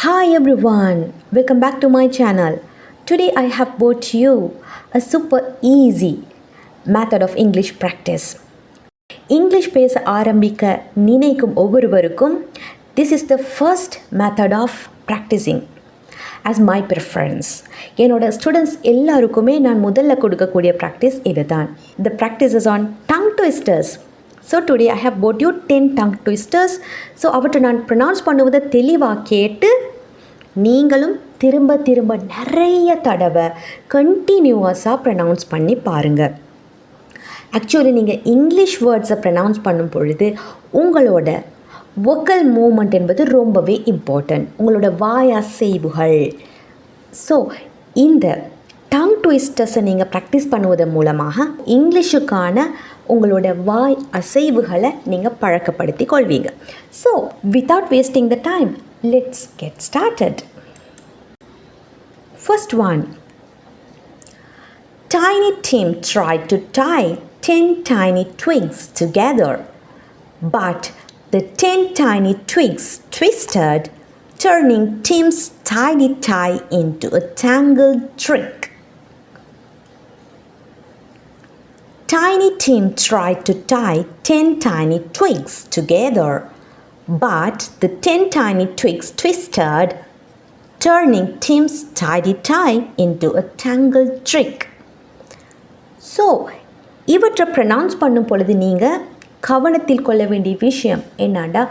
Hi everyone, welcome back to my channel. Today I have brought you a super easy method of English practice. English பேச ஆரம்பிக்க நினைக்கும் ஒவ்வொருவருக்கும் this is the first method of practicing as my preference. என்னோட students எல்லாருக்குமே நான் முதல்ல கொடுக்கக்கூடிய practice இதுதான். The practice is on tongue twisters. So today I have brought you 10 tongue twisters. So அவற்றை நான் ப்ரொனவுன்ஸ் பண்ணுவதை தெளிவாக கேட்டு நீங்களும் திரும்ப திரும்ப நிறைய தடவை கண்டினியூவஸாக ப்ரொனவுன்ஸ் பண்ணி பாருங்கள். ஆக்சுவலி நீங்கள் இங்கிலீஷ் வேர்ட்ஸை ப்ரொனவுன்ஸ் பண்ணும் பொழுது உங்களோட வோக்கல் மூமெண்ட் என்பது ரொம்பவே இம்பார்ட்டன்ட், உங்களோட வாய் அசைவுகள். ஸோ இந்த டங் ட்விஸ்டர்ஸை நீங்கள் ப்ராக்டிஸ் பண்ணுவதன் மூலமாக இங்கிலீஷுக்கான உங்களோட வாய் அசைவுகளை நீங்கள் பழக்கப்படுத்தி கொள்வீங்க. So without wasting the time, let's get started. First one. Tiny Tim tried to tie 10 tiny twigs together, but the 10 tiny twigs twisted, turning Tim's tiny tie into a tangled trick. Tiny Tim tried to tie 10 tiny twigs together, but the 10 tiny twigs twisted, turning Tim's tiny tie into a tangled trick. So இவற்றை pronounce பண்ணும் பொழுது நீங்கள் கவனத்தில் கொள்ள வேண்டிய விஷயம் என்னன்னா,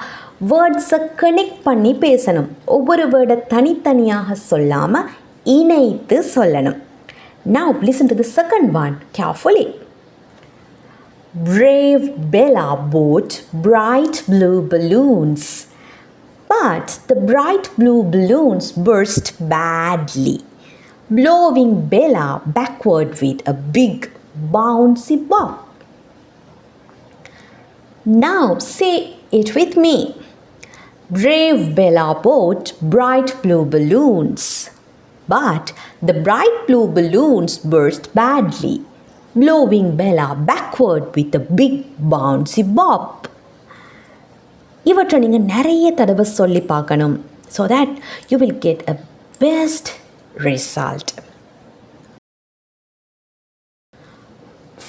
வேர்ட்ஸை connect பண்ணி பேசணும். ஒவ்வொரு வேர்டை தனித்தனியாக சொல்லாமல் இணைத்து சொல்லணும். Now listen to the second one carefully. Brave Bella bought bright blue balloons, but the bright blue balloons burst badly, blowing Bella backward with a big bouncy bop. Now say it with me. Brave Bella bought bright blue balloons, but the bright blue balloons burst badly, blowing Bella backward with a big bouncy bop. இவற்றை நீங்கள் நிறைய தடவை சொல்லி பார்க்கணும், so that you will get a best result.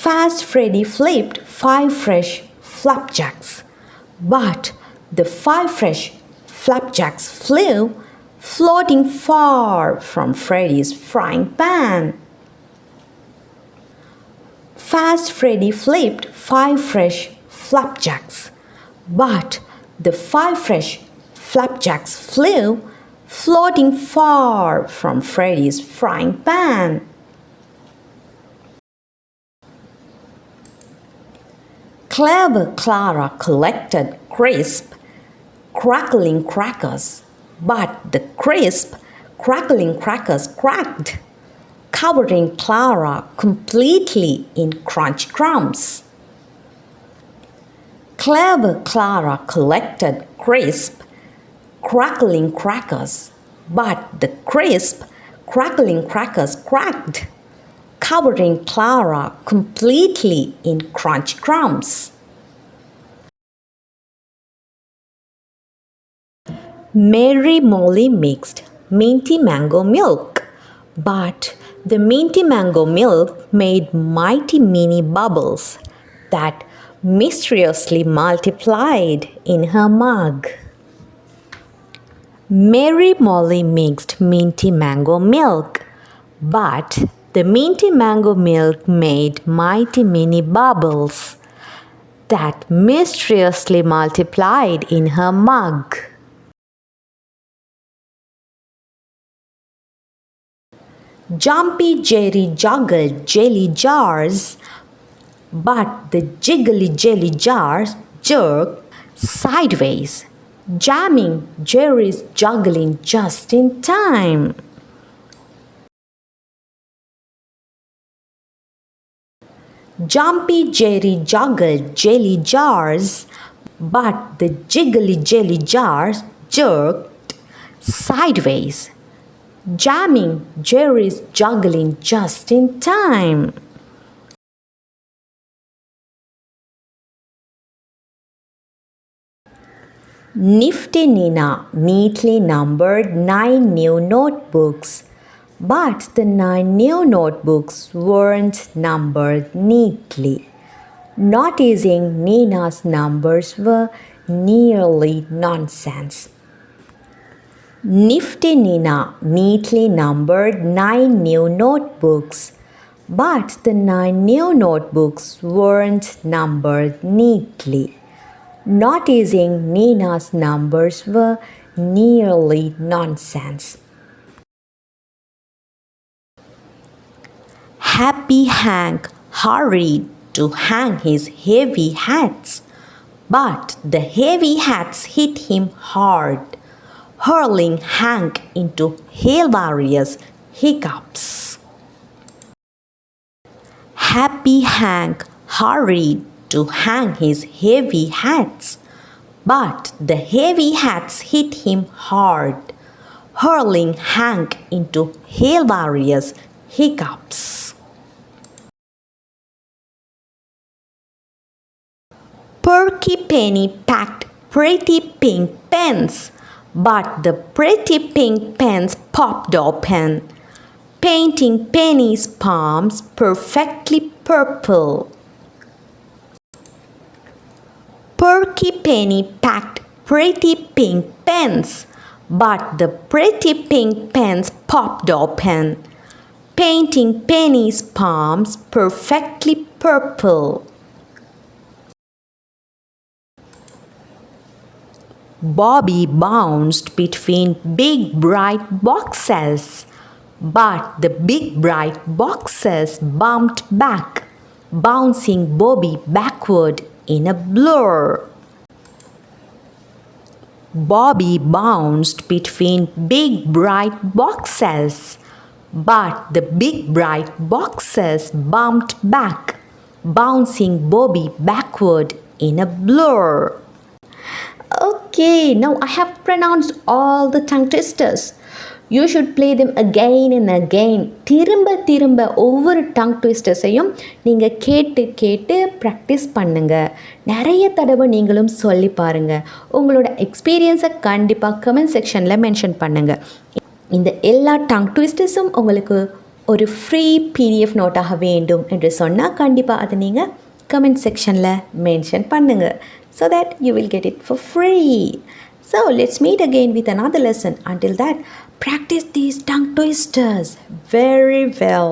Fast Freddy flipped 5 fresh flapjacks, but the 5 fresh flapjacks flew, floating far from Freddy's frying pan. Fast Freddy flipped 5 fresh flapjacks, but the 5 fresh flapjacks flew, floating far from Freddy's frying pan. Clever Clara collected crisp, crackling crackers, but the crisp, crackling crackers cracked, covering Clara completely in crunch crumbs. Clever Clara collected crisp, crackling crackers, but the crisp, crackling crackers cracked, covering Clara completely in crunch crumbs. Mary Molly mixed minty mango milk, but the minty mango milk made mighty mini bubbles that mysteriously multiplied in her mug. Mary Molly mixed minty mango milk, but the minty mango milk made mighty mini bubbles that mysteriously multiplied in her mug. Jumpy Jerry juggled jelly jars, but the jiggly jelly jars jerked sideways, jamming Jerry's juggling just in time. Jumpy Jerry juggled jelly jars, but the jiggly jelly jars jerked sideways, jamming Jerry's juggling just in time. Nifty Nina neatly numbered 9 new notebooks. But the 9 new notebooks weren't numbered neatly. Noticing Nina's numbers were nearly nonsense. Nifty Nina neatly numbered 9 new notebooks. But the 9 new notebooks weren't numbered neatly. Noticing Nina's numbers were nearly nonsense. Happy Hank hurried to hang his heavy hats, but the heavy hats hit him hard, hurling Hank into hilarious hiccups. Happy Hank hurried to hang his heavy hats, but the heavy hats hit him hard, hurling Hank into hilarious hiccups. Perky Penny packed pretty pink pens, but the pretty pink pens popped open, painting Penny's palms perfectly purple. Perky Penny packed pretty pink pens, but the pretty pink pens popped open, painting Penny's palms perfectly purple. Bobby bounced between big bright boxes, but the big bright boxes bumped back, bouncing Bobby backward in a blur. Bobby bounced between big bright boxes, but the big bright boxes bumped back, bouncing Bobby backward in a blur. Okay, now I have pronounced all the tongue twisters. You should play them again and again. திரும்ப ஒவ்வொரு tongue ட்விஸ்டர்ஸையும் நீங்கள் கேட்டு practice பண்ணுங்கள். நிறைய தடவை நீங்களும் சொல்லி பாருங்கள். உங்களோட எக்ஸ்பீரியன்ஸை கண்டிப்பாக கமெண்ட் செக்ஷனில் மென்ஷன் பண்ணுங்கள். இந்த எல்லா டங் ட்விஸ்டர்ஸும் உங்களுக்கு ஒரு ஃப்ரீ PDF நோட்டாக வேண்டும் என்று சொன்னால் கண்டிப்பாக அதை நீங்கள் கமெண்ட் செக்ஷனில் மென்ஷன் பண்ணுங்கள். So that you will get it for free. So let's meet again with another lesson. Until that, practice these tongue twisters very well.